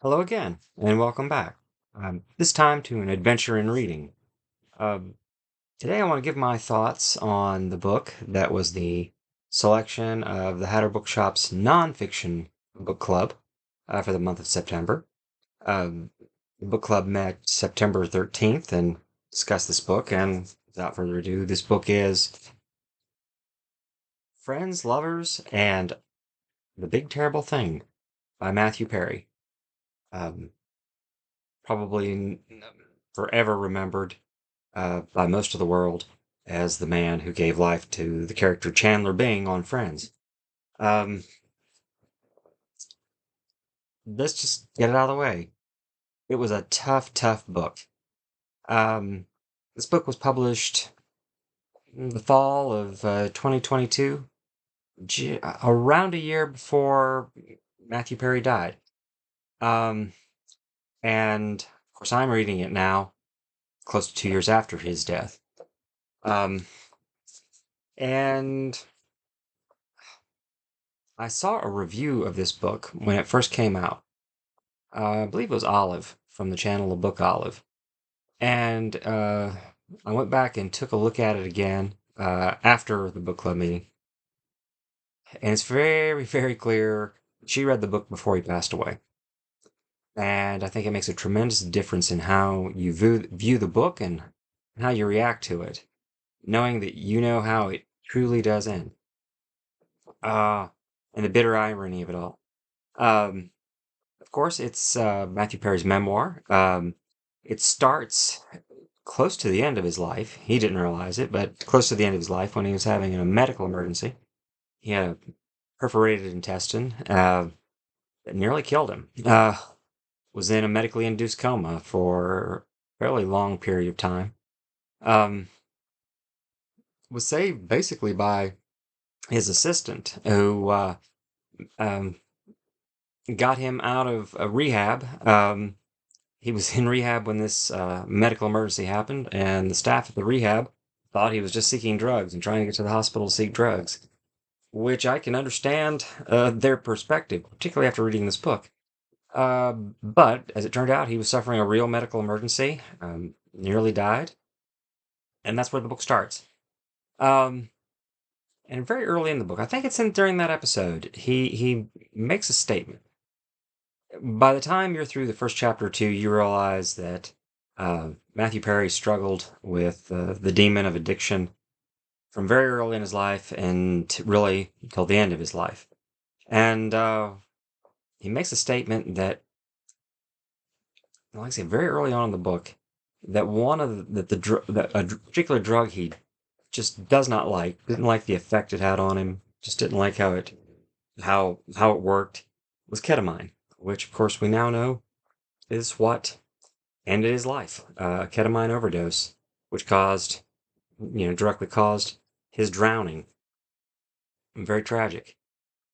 Hello again, and welcome back. This time to an adventure in reading. Um, Today I want to give my thoughts on the book that was the selection of the Hatter Bookshop's nonfiction book club for the month of September. Um, the book club met September 13th and discussed this book, and without further ado, this book is Friends, Lovers, and the Big Terrible Thing by Matthew Perry. Um, Probably forever remembered by most of the world as the man who gave life to the character Chandler Bing on Friends. Um, let's just get it out of the way. It was a tough, tough book. Um, this book was published in the fall of 2022, around a year before Matthew Perry died. Um, and of course, I'm reading it now, close to 2 years after his death. Um, and I saw a review of this book when it first came out. I believe it was Olive from the channel of Book Olive. And I went back and took a look at it again after the book club meeting. And it's very, very clear she read the book before he passed away. And I think it makes a tremendous difference in how you view the book and how you react to it, knowing that you know how it truly does end. Uh, and the bitter irony of it all. Um, Of course, it's Matthew Perry's memoir. It starts close to the end of his life. He didn't realize it, but close to the end of his life when he was having a medical emergency. He had a perforated intestine that nearly killed him. Was in a medically induced coma for a fairly long period of time. Um, was saved basically by his assistant, who um, got him out of a rehab. He was in rehab when this medical emergency happened, and the staff at the rehab thought he was just seeking drugs and trying to get to the hospital to seek drugs, which I can understand their perspective, particularly after reading this book. But as it turned out, he was suffering a real medical emergency, nearly died, and that's where the book starts. Um, and very early in the book, I think it's in during that episode, he makes a statement. By the time you're through the first chapter or two, you realize that Matthew Perry struggled with the demon of addiction from very early in his life and really until the end of his life. And he makes a statement that, like I say, very early on in the book, that one of that a particular drug he just does not like, didn't like the effect it had on him, just didn't like how it worked, was ketamine, which of course we now know is what ended his life. A ketamine overdose, which directly caused his drowning. Very tragic.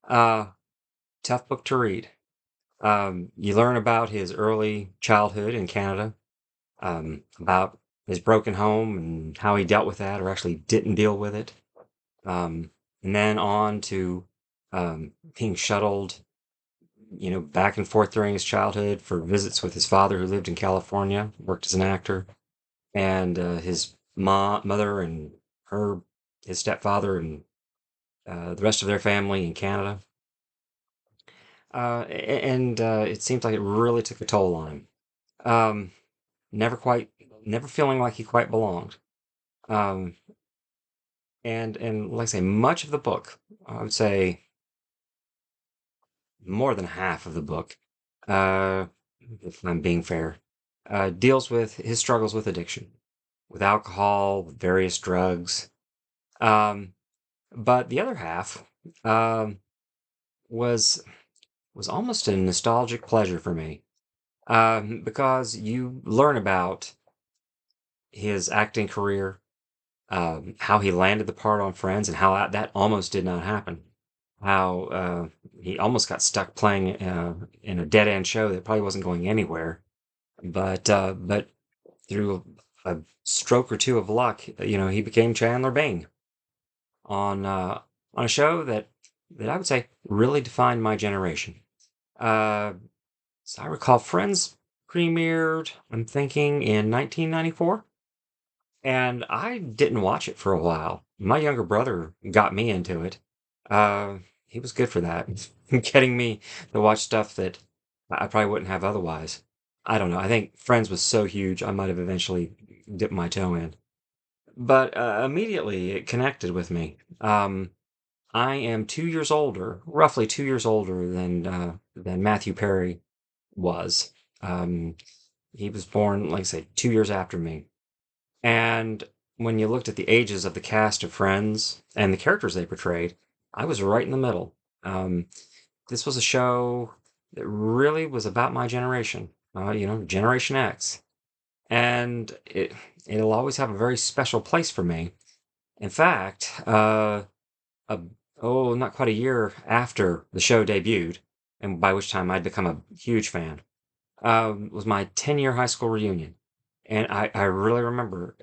Uh, Tough book to read. You learn about his early childhood in Canada, about his broken home and how he dealt with that, or actually didn't deal with it. And then on to being shuttled, back and forth during his childhood for visits with his father, who lived in California, worked as an actor, and his mother and her his stepfather and the rest of their family in Canada. And it seems like it really took a toll on him. Um, never feeling like he quite belonged. Um, and like I say, much of the book, I would say more than half of the book, uh, if I'm being fair, deals with his struggles with addiction, with alcohol, with various drugs. Um, but the other half um, was was almost a nostalgic pleasure for me, because you learn about his acting career, how he landed the part on Friends, and how that almost did not happen. How he almost got stuck playing in a dead end show that probably wasn't going anywhere, but through a stroke or two of luck, he became Chandler Bing on a show that I would say really defined my generation. Uh, So I recall Friends premiered, I'm thinking, in 1994. And I didn't watch it for a while. My younger brother got me into it. Uh, he was good for that, getting me to watch stuff that I probably wouldn't have otherwise. I don't know. I think Friends was so huge, I might have eventually dipped my toe in. But immediately it connected with me. I am 2 years older, roughly 2 years older than Matthew Perry was. Um, he was born, like I say, 2 years after me. And when you looked at the ages of the cast of Friends and the characters they portrayed, I was right in the middle. Um, this was a show that really was about my generation, Generation X. And it'll always have a very special place for me. In fact, a, not quite a year after the show debuted, and by which time I'd become a huge fan, was my 10-year high school reunion. And I really remember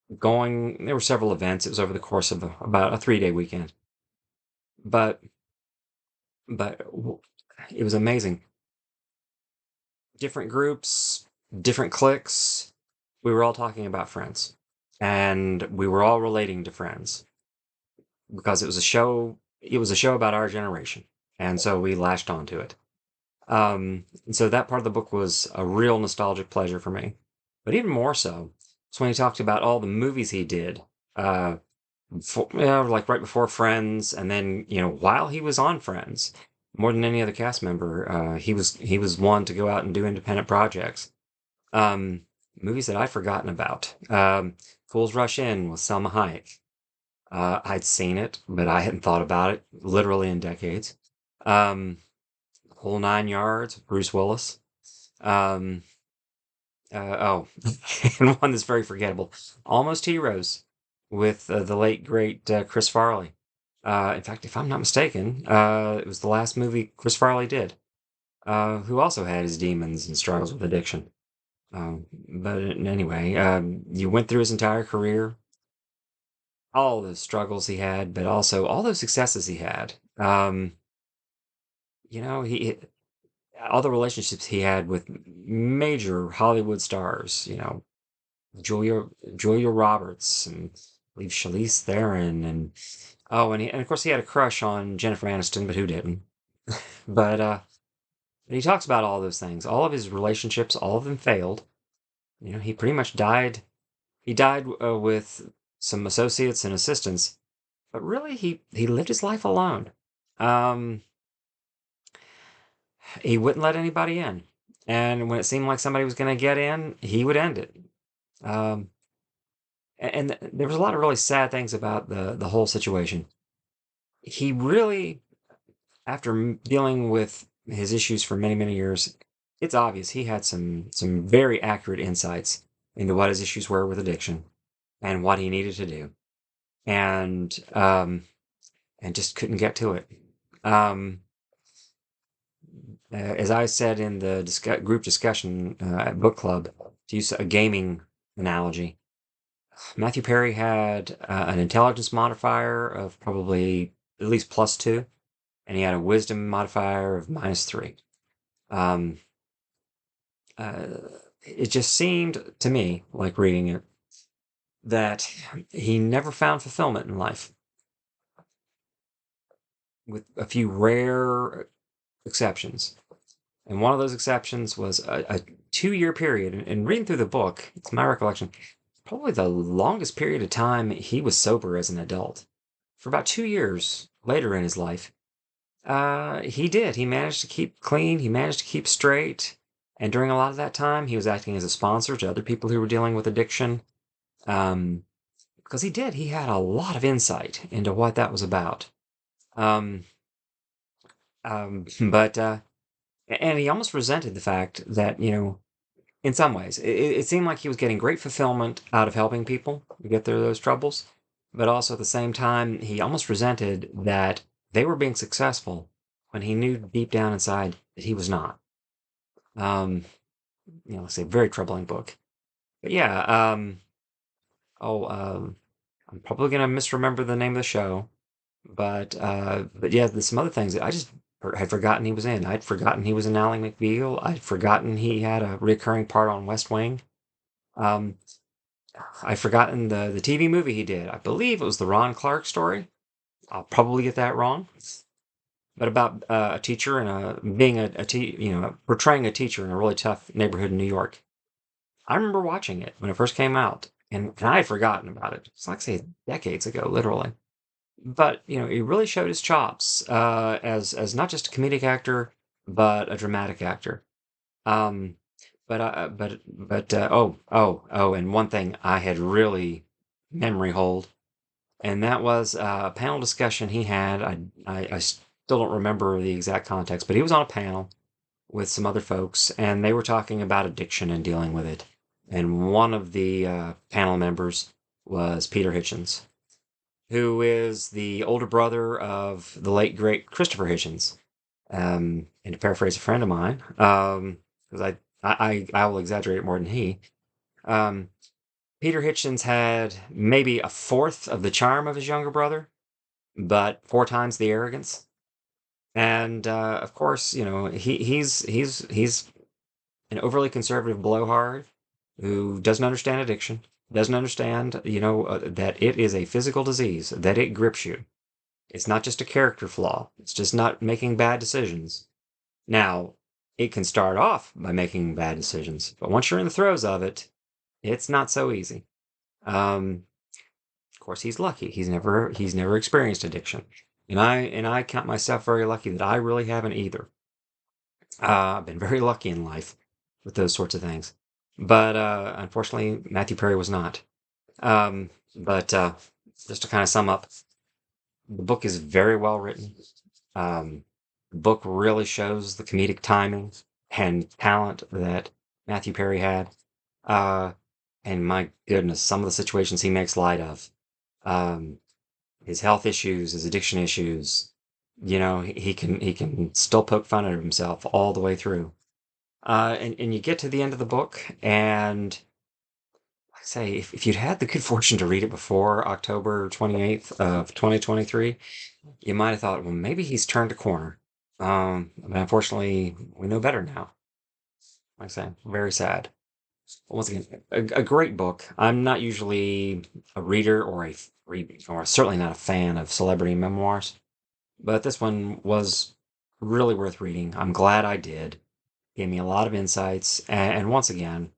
there were several events. It was over the course of about a 3-day weekend, but but it was amazing. Different groups, different cliques. We were all talking about Friends, and we were all relating to Friends because it was a show. It was a show about our generation, and so we latched onto it. And so that part of the book was a real nostalgic pleasure for me. But even more so, it's when he talked about all the movies he did. Uh, like right before Friends, and then while he was on Friends, more than any other cast member, he was one to go out and do independent projects. Um, Movies that I'd forgotten about. Fools Rush In with Selma Hayek. I'd seen it, but I hadn't thought about it literally in decades. Um, Whole Nine Yards, Bruce Willis. Um, oh, and one that's very forgettable. Almost Heroes with the late great Chris Farley. In fact, if I'm not mistaken, it was the last movie Chris Farley did, who also had his demons and struggles with addiction. But anyway, you went through his entire career, all the struggles he had, but also all those successes he had. He all the relationships he had with major Hollywood stars. Julia Julia Roberts and I believe Charlize Theron and of course he had a crush on Jennifer Aniston, but who didn't? But he talks about all those things. All of his relationships, all of them failed. He pretty much died. He died with some associates and assistants, but really he lived his life alone. Um, he wouldn't let anybody in, and when it seemed like somebody was going to get in, he would end it. Um, and there was a lot of really sad things about the whole situation. He really, after dealing with his issues for many many years, it's obvious he had some very accurate insights into what his issues were with addiction and what he needed to do, and just couldn't get to it. Um, as I said in the group discussion at book club, to use a gaming analogy, Matthew Perry had an intelligence modifier of probably at least +2, and he had a wisdom modifier of -3. Um, uh, it just seemed to me, like reading it, that he never found fulfillment in life, with a few rare exceptions. And one of those exceptions was a 2-year period. And reading through the book, it's my recollection, probably the longest period of time he was sober as an adult. For about 2 years later in his life, he did. He managed to keep clean. He managed to keep straight. And during a lot of that time, he was acting as a sponsor to other people who were dealing with addiction. Um, because he did. He had a lot of insight into what that was about. Um, but and he almost resented the fact that in some ways, it seemed like he was getting great fulfillment out of helping people get through those troubles, but also at the same time, he almost resented that they were being successful when he knew deep down inside that he was not. Um, it's a very troubling book. But yeah, oh, I'm probably gonna misremember the name of the show, but yeah, there's some other things that I just I'd forgotten he was in. I'd forgotten he was in Ally McBeal. I'd forgotten he had a recurring part on West Wing. Um, I'd forgotten the TV movie he did. I believe it was the Ron Clark story. I'll probably get that wrong, but about a teacher and being portraying a teacher in a really tough neighborhood in New York. I remember watching it when it first came out, and I had forgotten about it. It's like, say, decades ago, literally. But he really showed his chops as not just a comedic actor, but a dramatic actor. Um, and one thing I had really memory hold, and that was a panel discussion he had. I still don't remember the exact context, but he was on a panel with some other folks, and they were talking about addiction and dealing with it. And one of the panel members was Peter Hitchens, who is the older brother of the late great Christopher Hitchens. And to paraphrase a friend of mine, because I will exaggerate more than he. Um, Peter Hitchens had maybe a fourth of the charm of his younger brother, but four times the arrogance. And of course, he's an overly conservative blowhard who doesn't understand addiction, doesn't understand, that it is a physical disease, that it grips you. It's not just a character flaw. It's just not making bad decisions. Now, it can start off by making bad decisions, but once you're in the throes of it, it's not so easy. Of course, he's lucky. He's never experienced addiction, and I count myself very lucky that I really haven't either. I've been very lucky in life with those sorts of things, but unfortunately, Matthew Perry was not. But just to kind of sum up, the book is very well written. Um, the book really shows the comedic timing and talent that Matthew Perry had. Uh, and my goodness, some of the situations he makes light of. Um, his health issues, his addiction issues. He can still poke fun at himself all the way through. And you get to the end of the book, and like I say, if you'd had the good fortune to read it before October 28th of 2023, you might have thought, well, maybe he's turned a corner. But unfortunately, we know better now. Like I say, very sad. But once again, a great book. I'm not usually a reader or certainly not a fan of celebrity memoirs, but this one was really worth reading. I'm glad I did. Gave me a lot of insights, and once again,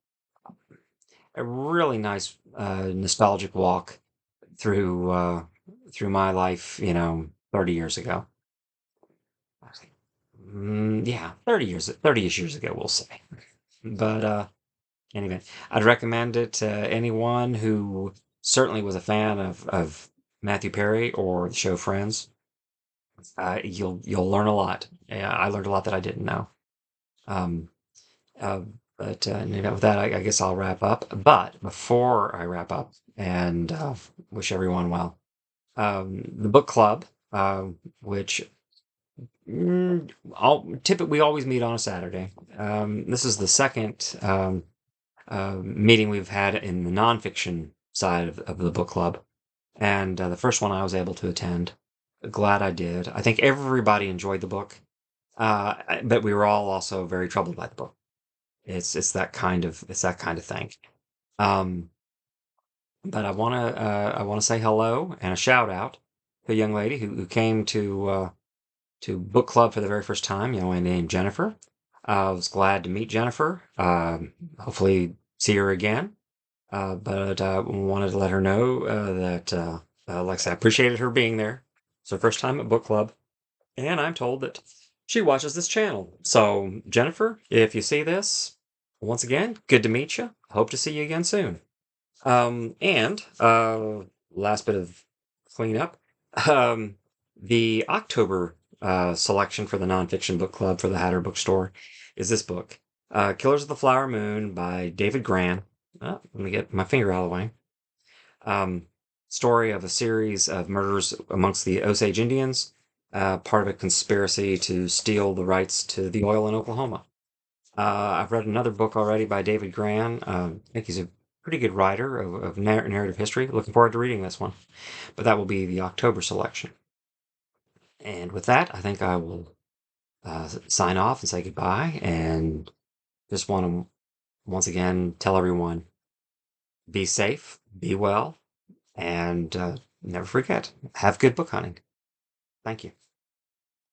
a really nice nostalgic walk through my life. 30 years ago. Yeah, 30-ish years ago, we'll say. But anyway, I'd recommend it to anyone who certainly was a fan of Matthew Perry or the show Friends. You'll learn a lot. Yeah, I learned a lot that I didn't know. Um, uh, but with that, I guess I'll wrap up. But before I wrap up and wish everyone well, the book club, which we always meet on a Saturday. This is the second meeting we've had in the nonfiction side of the book club, and the first one I was able to attend. Glad I did. I think everybody enjoyed the book, but we were all also very troubled by the book. It's that kind of thing. Um, but I want to say hello and a shout out to a young lady who came to book club for the very first time, named Jennifer. I was glad to meet Jennifer. Hopefully see her again. But wanted to let her know that, like I said, I appreciated her being there. It's her first time at book club, and I'm told that she watches this channel. So, Jennifer, if you see this, once again, good to meet you. Hope to see you again soon. And last bit of cleanup. Um, the October selection for the nonfiction book club for the Hatter Bookstore is this book, Killers of the Flower Moon by David Grann. Let me get my finger out of the way. Um, Story of a series of murders amongst the Osage Indians, part of a conspiracy to steal the rights to the oil in Oklahoma. I've read another book already by David Grann. I think he's a pretty good writer of narrative history. Looking forward to reading this one. But that will be the October selection. And with that, I think I will sign off and say goodbye. And just want to once again tell everyone, be safe, be well, and never forget, have good book hunting. Thank you.